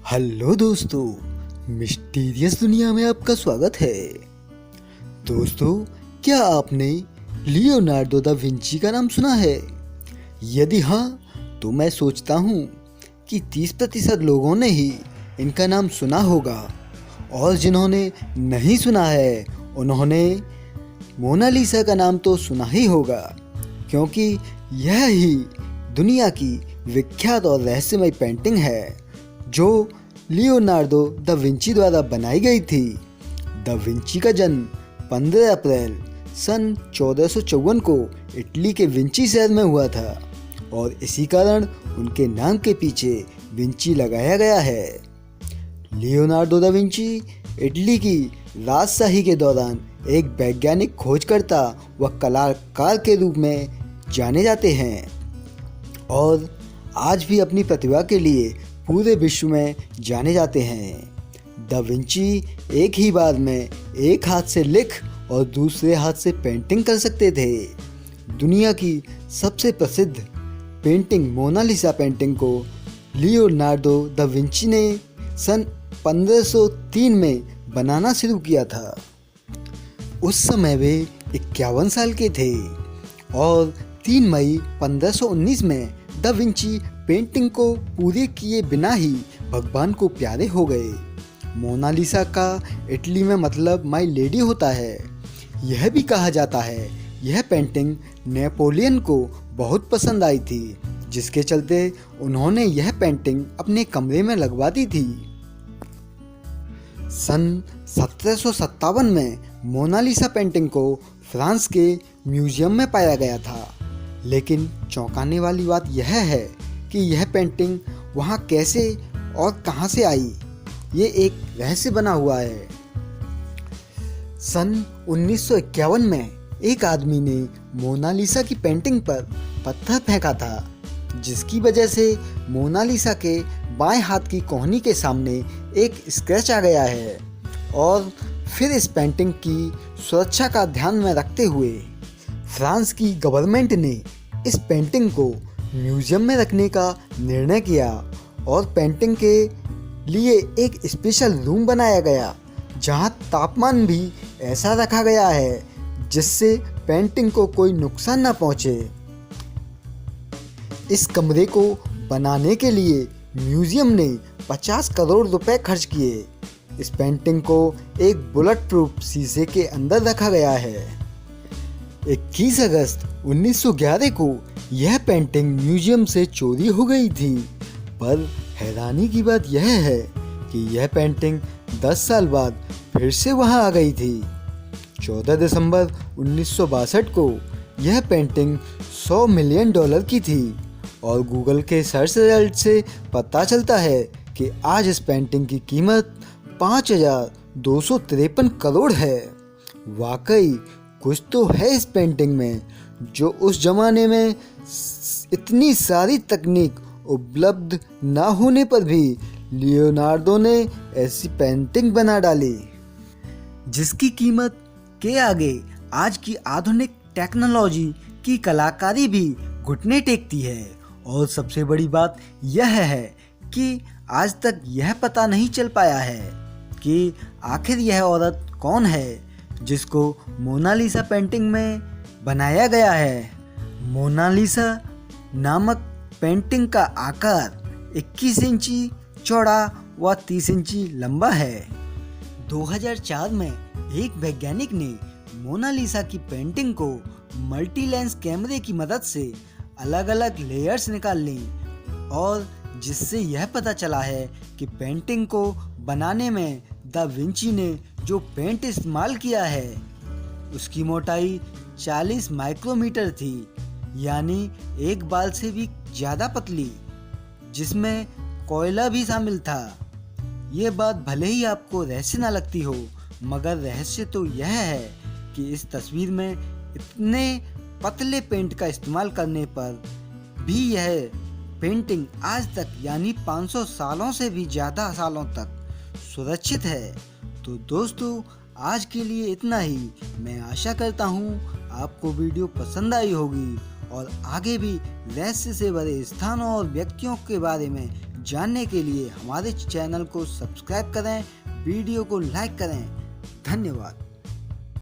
Hello दोस्तों, mysterious दुनिया में आपका स्वागत है। दोस्तों, क्या आपने लियोनार्डो दा विंची का नाम सुना है? यदि हाँ, तो मैं सोचता हूँ कि 30% लोगों ने ही इनका नाम सुना होगा और जिन्होंने नहीं सुना है उन्होंने मोनालिसा का नाम तो सुना ही होगा, क्योंकि यह ही दुनिया की विख्यात और रहस्यमय पेंटिंग है जो लियोनार्डो दा विंची द्वारा बनाई गई थी। दा विंची का जन्म 15 अप्रैल सन 1454 को इटली के विंची शहर में हुआ था और इसी कारण उनके नाम के पीछे विंची लगाया गया है। लियोनार्डो दा विंची इटली की राजशाही के दौरान एक वैज्ञानिक खोजकर्ता व कलाकार के रूप में जाने जाते हैं और आज भी अपनी प्रतिभा के लिए पूरे विश्व में जाने जाते हैं। दा विंची एक ही बार में एक हाथ से लिख और दूसरे हाथ से पेंटिंग कर सकते थे। दुनिया की सबसे प्रसिद्ध पेंटिंग मोनालिसा पेंटिंग को लियोनार्डो दा विंची ने सन 1503 में बनाना शुरू किया था। उस समय वे 51 साल के थे और 3 मई 1519 में दा विंची पेंटिंग को पूरे किए बिना ही भगवान को प्यारे हो गए। मोनालिसा का इटली में मतलब माई लेडी होता है। यह भी कहा जाता है यह पेंटिंग नेपोलियन को बहुत पसंद आई थी, जिसके चलते उन्होंने यह पेंटिंग अपने कमरे में लगवा दी थी। सन 1757 में मोनालिसा पेंटिंग को फ्रांस के म्यूजियम में पाया गया था, लेकिन चौंकाने वाली बात यह है कि यह पेंटिंग वहाँ कैसे और कहाँ से आई, ये एक रहस्य बना हुआ है। सन 1951 में एक आदमी ने मोनालिसा की पेंटिंग पर पत्थर फेंका था, जिसकी वजह से मोनालिसा के बाएं हाथ की कोहनी के सामने एक स्क्रैच आ गया है और फिर इस पेंटिंग की सुरक्षा का ध्यान में रखते हुए फ्रांस की गवर्नमेंट ने इस पेंटिंग को म्यूजियम में रखने का निर्णय किया और पेंटिंग के लिए एक स्पेशल रूम बनाया गया, जहां तापमान भी ऐसा रखा गया है जिससे पेंटिंग को कोई नुकसान ना पहुंचे। इस कमरे को बनाने के लिए म्यूजियम ने 50 करोड़ रुपए खर्च किए। इस पेंटिंग को एक बुलेट प्रूफ शीशे के अंदर रखा गया है। 21 अगस्त 1911 को यह पेंटिंग म्यूजियम से चोरी हो गई थी, पर हैरानी की बात यह है कि यह पेंटिंग 10 साल बाद फिर से वहां आ गई थी। 14 दिसंबर 1962 को यह पेंटिंग $100 मिलियन की थी और गूगल के सर्च रिजल्ट से पता चलता है कि आज इस पेंटिंग की कीमत 5,253 करोड़ है। वाकई कुछ तो है इस पेंटिंग में, जो उस जमाने में इतनी सारी तकनीक उपलब्ध ना होने पर भी लियोनार्डो ने ऐसी पेंटिंग बना डाली, जिसकी कीमत के आगे आज की आधुनिक टेक्नोलॉजी की कलाकारी भी घुटने टेकती है। और सबसे बड़ी बात यह है कि आज तक यह पता नहीं चल पाया है कि आखिर यह औरत कौन है जिसको मोनालिसा पेंटिंग में बनाया गया है। मोनालिसा नामक पेंटिंग का आकार 21 इंची चौड़ा व 30 इंची लंबा है। 2004 में एक वैज्ञानिक ने मोनालिसा की पेंटिंग को मल्टी लेंस कैमरे की मदद से अलग अलग लेयर्स निकाल ली और जिससे यह पता चला है कि पेंटिंग को बनाने में दा विंची ने जो पेंट इस्तेमाल किया है उसकी मोटाई 40 माइक्रोमीटर थी, यानी एक बाल से भी ज़्यादा पतली, जिसमें कोयला भी शामिल था। ये बात भले ही आपको रहस्य ना लगती हो, मगर रहस्य तो यह है कि इस तस्वीर में इतने पतले पेंट का इस्तेमाल करने पर भी यह पेंटिंग आज तक यानी 500 सालों से भी ज़्यादा सालों तक सुरक्षित है। तो दोस्तों, आज के लिए इतना ही। मैं आशा करता हूँ आपको वीडियो पसंद आई होगी और आगे भी रहस्य से भरे स्थानों और व्यक्तियों के बारे में जानने के लिए हमारे चैनल को सब्सक्राइब करें, वीडियो को लाइक करें। धन्यवाद।